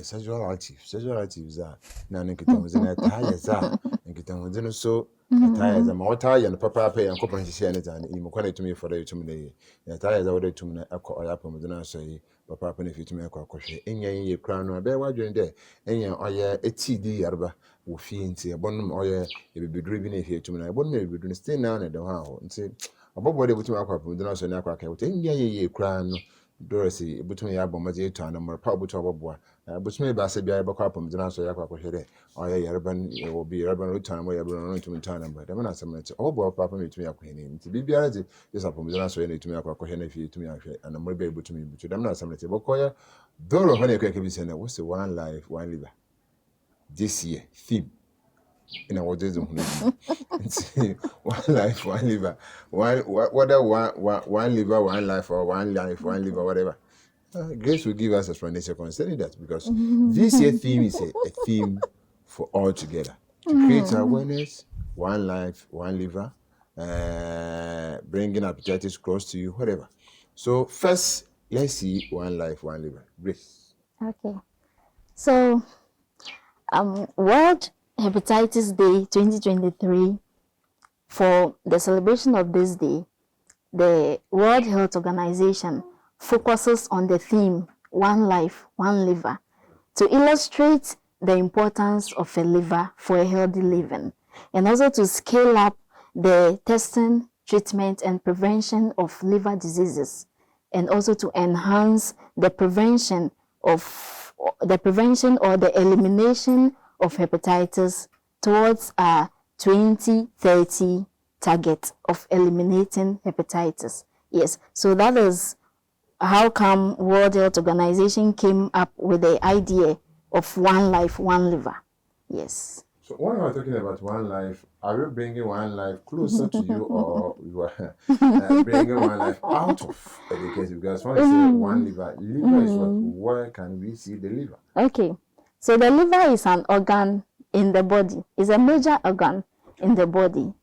sexual actives are now Nikitan was in a tire, and Kitan was in so tires and more tire and papa pay and company to share it and you quite to me for the 2 minutes. The tires are ordered to me a call up on the answer, papa penny to me a crochet, and ye crown or bear while you're there, and ye are a TD arba. Will fiend a bonum or ye be driven here to me. I won't maybe do stay now and don't how and say about what able to aqua, do not say aqua, ye crown. Dorsey, between Abomazia to a number of public trouble boy, but maybe I said, be able to come to answer Yakwa here, or a urban will be urban return where you're running to return, but I'm not some all boy papa me to me acquainted. To be bearity, this upon the answer to me aqua if you to me, and I'm able to me, but I'm not some little boy. Doro when you can be saying, what's the one life, one liver? This year, theme. In our days of one life, one liver, one liver, one life, or one life, one liver, whatever. Grace will give us explanation concerning that, because this year theme is a theme for all together to create awareness, one life, one liver, bringing hepatitis close to you, whatever. So first, let's see one life, one liver. Grace. Okay. So, World Hepatitis Day 2023, for the celebration of this day, the World Health Organization focuses on the theme, one life, one liver, to illustrate the importance of a liver for a healthy living, and also to scale up the testing, treatment, and prevention of liver diseases, and also to enhance the prevention or the elimination of hepatitis towards a 2030 target of eliminating hepatitis. Yes, so that is how come World Health Organization came up with the idea of one life, one liver. Yes. So when we are talking about one life, are we bringing one life closer to you, or you are bringing one life out of education? Because when I say one liver, liver is what? Where can we see the liver? Okay, so the liver is an organ in the body. It's a major organ in the body,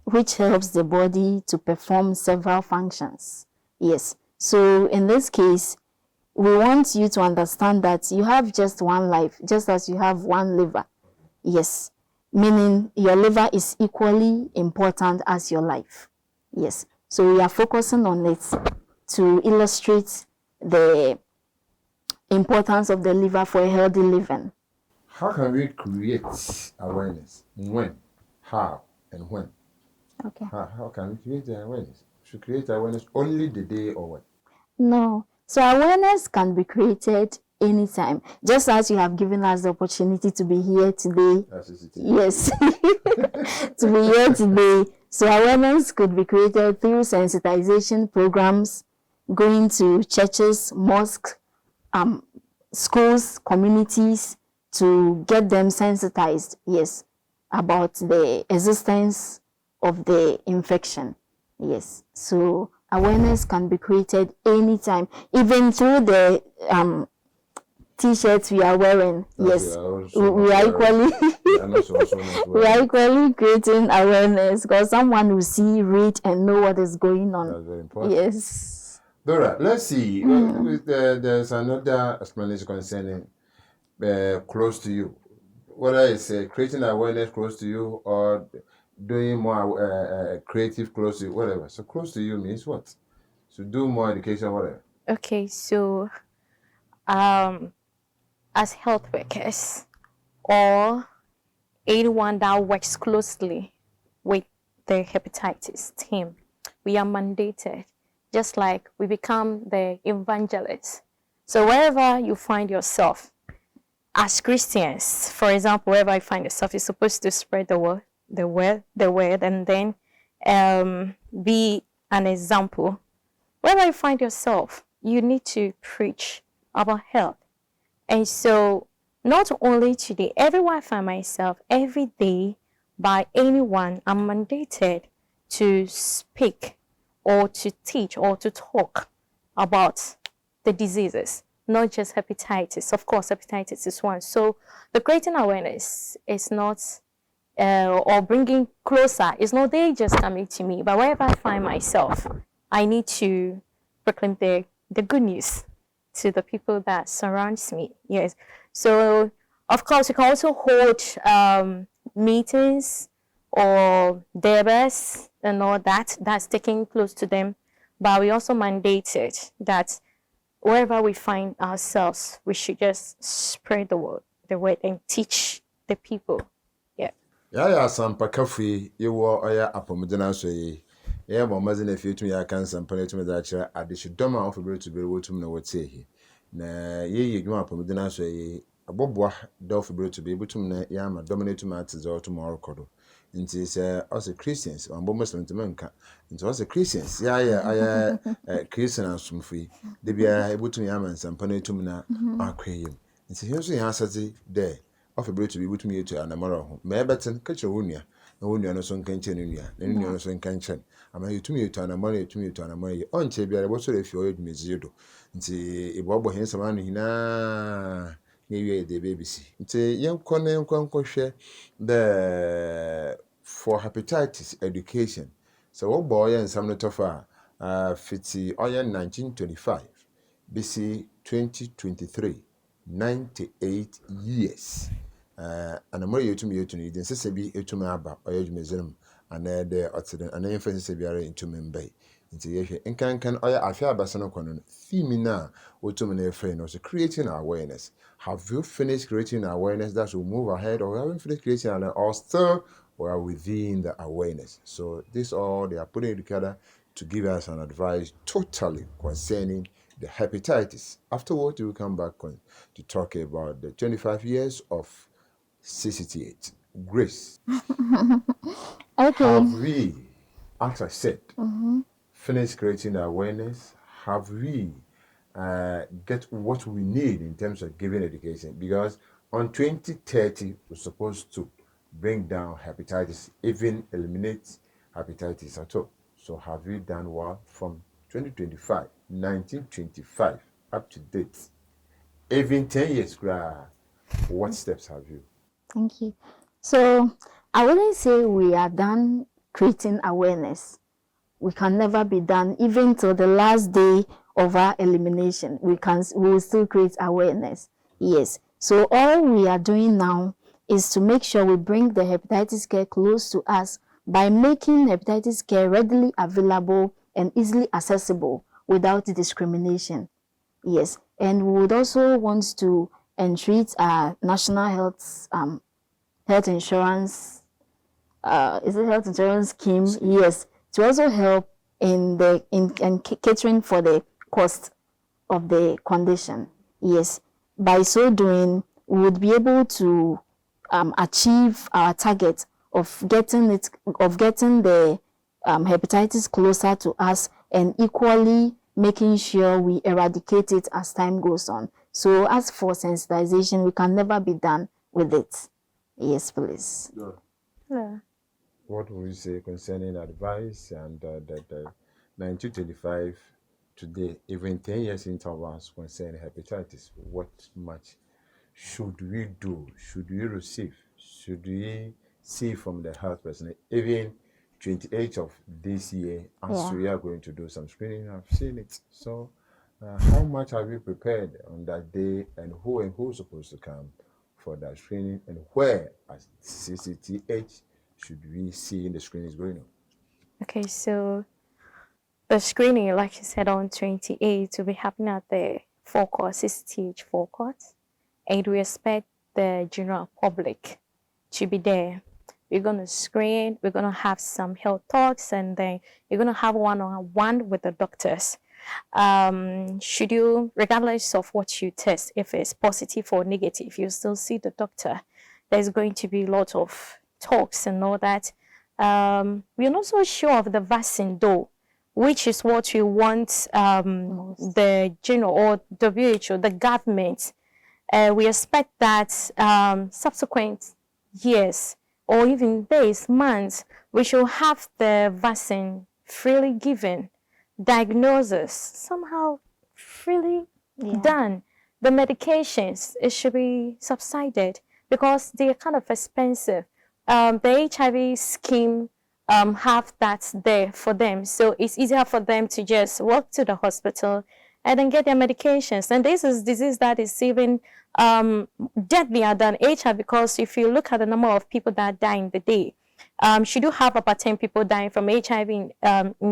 which helps the body to perform several functions. Yes, so in this case, we want you to understand that you have just one life, just as you have one liver. Yes, meaning your liver is equally important as your life. Yes, so we are focusing on it to illustrate the importance of the liver for a healthy living. How can we create awareness? When, how, and when? Okay. How can we create the awareness? Should create awareness only the day or what? No. So awareness can be created anytime. Just as you have given us the opportunity to be here today. Yes, to be here today. So awareness could be created through sensitization programs, going to churches, mosques, schools, communities, to get them sensitized, yes, about the existence of the infection. Yes, so awareness can be created anytime, even through the t-shirts we are wearing. Yes, we are equally we are equally creating awareness, because someone will see, read, and know what is going on. That's very important. Yes. Dora, let's see. There's another explanation concerning close to you. Whether it's creating awareness close to you or doing more creative close to you, whatever. So close to you means what? So do more education, whatever. Okay, so as health workers or anyone that works closely with the hepatitis team, we are mandated, just like we become the evangelists. So wherever you find yourself, as Christians, for example, wherever you find yourself, you're supposed to spread the word, and then be an example. Wherever you find yourself, you need to preach about health. And so, not only today, everywhere I find myself, every day, by anyone, I'm mandated to speak or to teach or to talk about the diseases, not just hepatitis. Of course, hepatitis is one. So the creating awareness is not, or bringing closer, it's not they just coming to me, but wherever I find myself, I need to proclaim the good news to the people that surrounds me. Yes. So of course, you can also hold meetings or debates and all that. That's taking close to them. But we also mandated that wherever we find ourselves, we should just spread the word and teach the people. Yeah. Yeah, sampa kafi yewo oya apomdena so yi. Yeah, mamazi na fitu ya kan sampa na tumi da kira adishidoma of able to be wotum na wote hi. Na ye dwuma apomdena so yi abobwa da of able to be wotum na ya ma dominate ma tizo tomorrow kodo. Nti se us Christians ambo Muslim temenka. Nti us Christians ya Christian asumfi. De bia ebutum ya ma sampa na tum na akweyim. Nti hinso ya asati there. Of able to be able to meet to an amaro. May betten catch a wunia, no wunia no son canchen unia, and no son canchen. I may to me to an amaro to me to an amaro. On Chabia, what's if you old Mizudo? Nti a bobo handsome man hina maybe the BBC. Nti young corner and share the for hepatitis education. So what boy and some not far 50 oyan 1925 BC 2023. 98 years. And more you to me to need, and Sissabi, a to my abba, or Museum, and there accident, and infant Sabiara into Membay. In can I fear Bassanoconon, Femina, or to my friend, was creating awareness. Have you finished creating awareness that will move ahead, or haven't finished creating awareness, or still or within the awareness? So, this all they are putting together to give us an advice totally concerning the hepatitis. Afterwards, we will come back to talk about the 25 years of CCT8. Grace. Okay. Have we, as I said, finished creating awareness? Have we get what we need in terms of giving education? Because on 2030, we're supposed to bring down hepatitis, even eliminate hepatitis at all. So have we done well from 2025, 1925 up to date? Even 10 years, what steps have you? Thank you. So I wouldn't say we are done creating awareness. We can never be done, even till the last day of our elimination. We will still create awareness. Yes. So all we are doing now is to make sure we bring the hepatitis care close to us by making hepatitis care readily available and easily accessible without discrimination. Yes. And we would also want to entreat our national health insurance, is it health insurance scheme? Yes, to also help in catering for the cost of the condition. Yes, by so doing, we would be able to achieve our target of getting the hepatitis closer to us, and equally making sure we eradicate it as time goes on. So as for sensitization, we can never be done with it. Yes, please. Yeah. What would you say concerning advice and the 1925 today, even 10 years intervals concerning hepatitis? What much should we do? Should we receive? Should we see from the health person? Even 28th of this year, as we are going to do some screening, I've seen it. So, how much are we prepared on that day, and who's supposed to come for that screening, and where at CCTH should we see the screenings going on? Okay, so the screening, like you said, on 28th will be happening at the forecourt, CCTH forecourt, and we expect the general public to be there. We're going to screen, we're going to have some health talks, and then you're going to have one-on-one with the doctors. Should you, regardless of what you test, if it's positive or negative, you still see the doctor. There's going to be a lot of talks and all that. We're not so sure of the vaccine though, which is what we want the general or WHO, the government. We expect that subsequent years or even days, months, we should have the vaccine freely given, diagnosis somehow freely done. The medications, it should be subsided because they are kind of expensive. The HIV scheme have that there for them, so it's easier for them to just walk to the hospital and then get their medications. And this is disease that is even deadlier than HIV, because if you look at the number of people that die in the day, should you have about 10 people dying from HIV in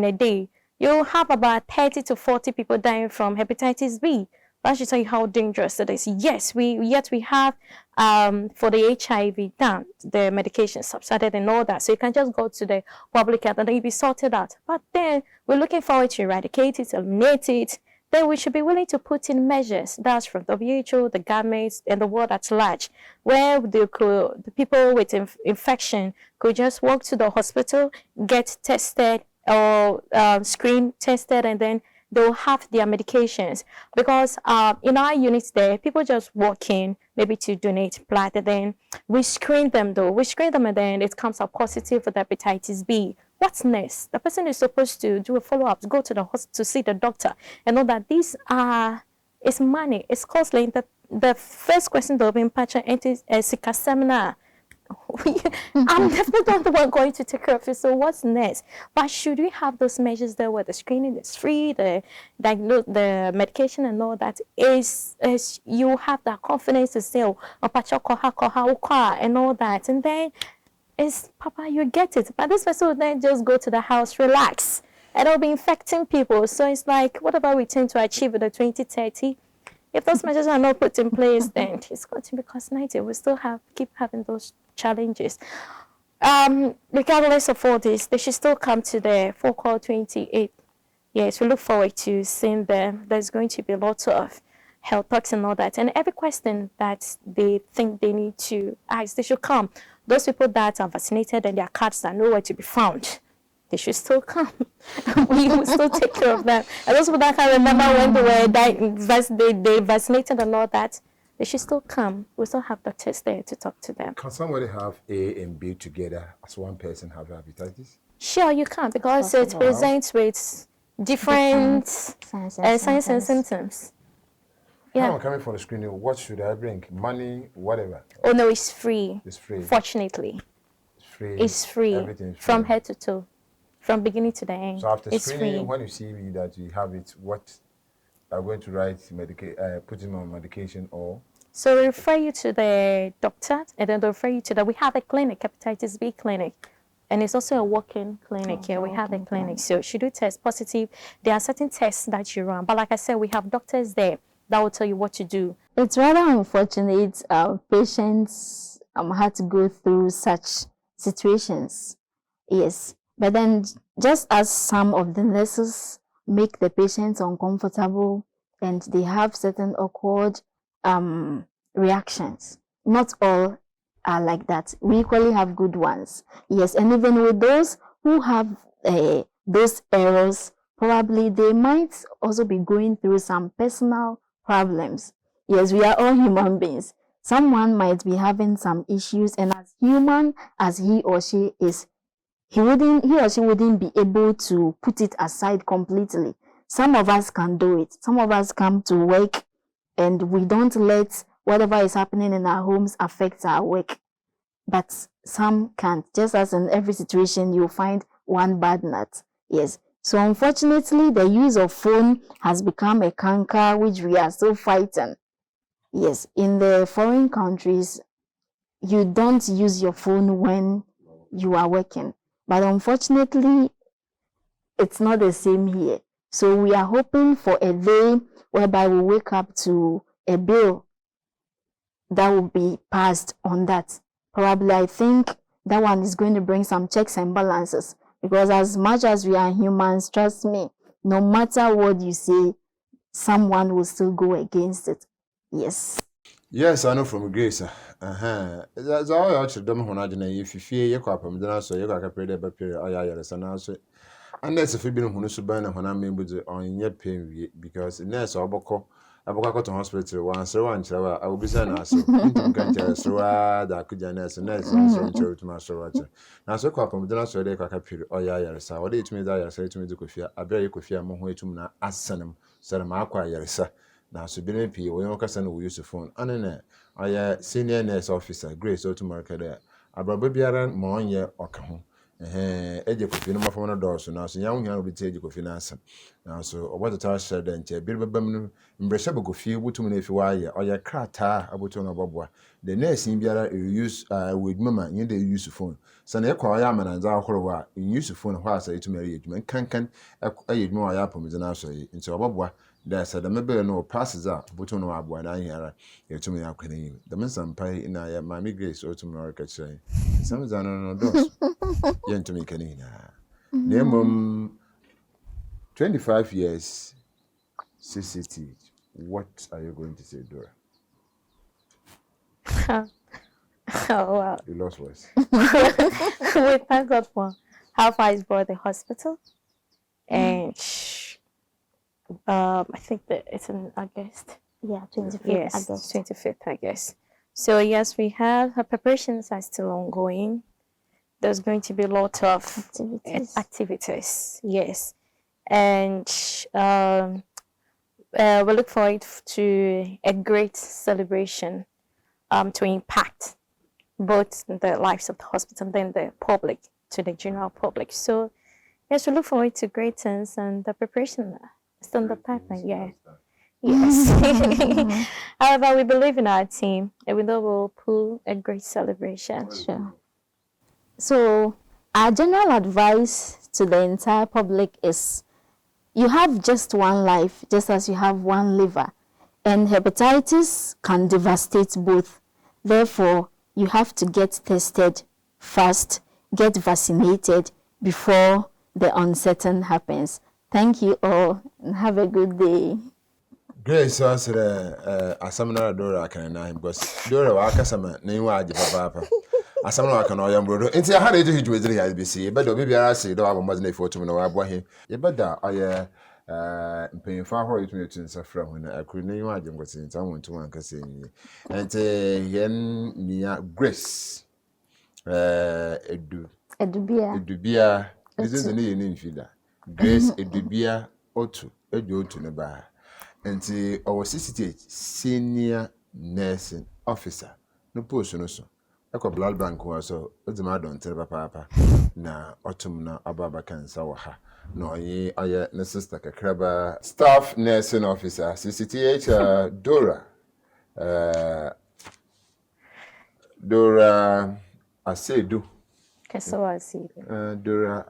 a day, you'll have about 30 to 40 people dying from hepatitis B. That should tell you how dangerous it is. Yes, we have for the HIV done, the medication subsided and all that. So you can just go to the public health and then you'll be sorted out. But then we're looking forward to eradicate it, eliminate it. Then we should be willing to put in measures, that's from WHO, the governments, and the world at large, where the people with infection could just walk to the hospital, get tested or screen tested, and then they'll have their medications. Because in our units there, people just walk in, maybe to donate blood, and then we screen them though. We screen them and then it comes up positive for the hepatitis B. What's next? The person is supposed to do a follow-up, go to the hospital to see the doctor, and know that these are, it's money, it's costly. The first question they'll be impatient is a seminar. I'm definitely not the one going to take care of it. So what's next? But should we have those measures there where the screening is free, the medication and all that is you have that confidence to say, oh, and all that, and then it's Papa, you get it. But this person will then just go to the house, relax, and it'll be infecting people. So it's like, whatever we tend to achieve in the 2030, if those measures are not put in place, then it's going to be cost-negative. We still keep having those challenges. Regardless of all this, they should still come to the forecourt 28. Yes, we look forward to seeing them. There's going to be lots of health talks and all that. And every question that they think they need to ask, they should come. Those people that are vaccinated and their cards are nowhere to be found, they should still come. We will still take care of them. And those people that can remember when they were they vaccinated and all that, they should still come. We still have doctors there to talk to them. Can somebody have A and B together as one person have hepatitis? Sure, you can, because it presents with different signs and symptoms. Yeah. How I'm coming for the screening, what should I bring? Money, whatever? Oh, no, it's free. It's free. Fortunately. It's free. It's free. Everything's free. From head to toe. From beginning to the end. So after it's screening, free. when you see me that you have it, what are going to write, put him on medication or? So we refer you to the doctor, and then they'll refer you to we have a clinic, hepatitis B clinic. And it's also a walk-in clinic here. We have a clinic. So should you test positive, there are certain tests that you run. But like I said, we have doctors there that will tell you what to do. It's rather unfortunate patients had to go through such situations. Yes. But then just as some of the nurses make the patients uncomfortable and they have certain awkward reactions. Not all are like that. We equally have good ones. Yes, and even with those who have those errors, probably they might also be going through some personal problems. Yes, we are all human beings. Someone might be having some issues, and as human as he or she is, he or she wouldn't be able to put it aside completely. Some of us can do it. Some of us come to work and we don't let whatever is happening in our homes affect our work. But some can't. Just as in every situation, you'll find one bad nut. Yes. So unfortunately, the use of phone has become a canker which we are still fighting. Yes. In the foreign countries, you don't use your phone when you are working. But unfortunately, it's not the same here. So we are hoping for a day whereby we wake up to a bill that will be passed on that. Probably, I think that one is going to bring some checks and balances. Because as much as we are humans, trust me, no matter what you say, someone will still go against it. Yes. Yes, I know from Grace. That's all I actually don't want to if you fear your crap, then also you got a period by period. And also, and that's if you've been who so bad when I'm able to on your pain because in this or Aboko to hospital once I will be sent as that could nurse and nurse answer to my sorrow. Now, so crap, then also they got a period. So what it means I say to me to Kofia, I bear you Kofia Moho to me as Sanum, Saramaqa Yarisa. Now, so be MP, we don't can use the phone. And I senior nurse officer, Grace Automarca there. I brought baby around more year or come. Eje kofi no mafo no dɔɔso na so nyawo nya obi te eje kofi na asem na so obodo ta hye da nche bi bebam no mbrehye bo kofi butum na efi wa ye oye krata aboto no boboa the nurse biara use with mama you dey use phone so na ekwa oya amananza ahoro wa use phone ho asa etum ere edwuma kankan edwuma wa ya pomze na so yi nche oboboa da sa da mebe no passes a aboto no aboa na hiara etum ya kwene yi da mensampai na ya mami Grace otum na oreka kire samza no dos to me canina. Name 25 years CCT. What are you going to say, Dora? Oh, wow. You lost voice. We thank God for how far he's brought the hospital. And I think that it's in August. Yeah, 25th Yes, August. 25th August. So yes, we have her preparations are still ongoing. There's going to be a lot of activities. Yes. And we look forward to a great celebration to impact both the lives of the hospital and then the public, to the general public. So, yes, we look forward to great things and the preparation is still in the pipeline. Yeah. Yes. However, we believe in our team and we know we'll pull a great celebration. Sure. So, our general advice to the entire public is you have just one life, just as you have one liver, and hepatitis can devastate both. Therefore, you have to get tested first, get vaccinated before the uncertain happens. Thank you all and have a good day. Grace answered a seminar Dora can I because Dora Wakasama, name waji papa. A seminar can I am brother. Into a hurry to hit with the IBC, but the baby I say, though I was not for to know about him. You better I paying far for it to suffer when I couldn't imagine what's in someone to one cassini. And yen near Grace Edubia. This is the name feeder. Grace Edubia Otu, Edu to the bar. And our CCTH senior nursing officer. No post no so. Eko blood bank was so. What's the matter? Don't tell papa. Na autumn na ababa cancer ha. No ye aye na sister kakraba staff nursing officer CCTH Dora Asedu. Kasiwa Asedu. Dora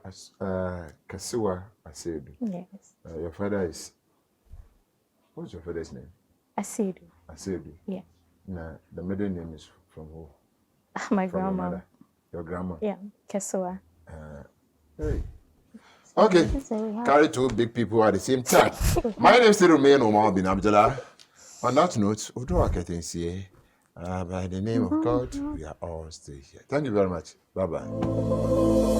Kasiwa Asedu. Yes. Your father is. What's your father's name? Asedu. Asedu. Yeah. Nah, the middle name is from who? My From grandma. Your grandma? Yeah, Kasiwa. Hey. Okay. Carry two big people at the same time. My name is still remain Omar bin Abdullah. On that note, we'll do our curtains here. By the name of God, we are all still here. Thank you very much. Bye-bye.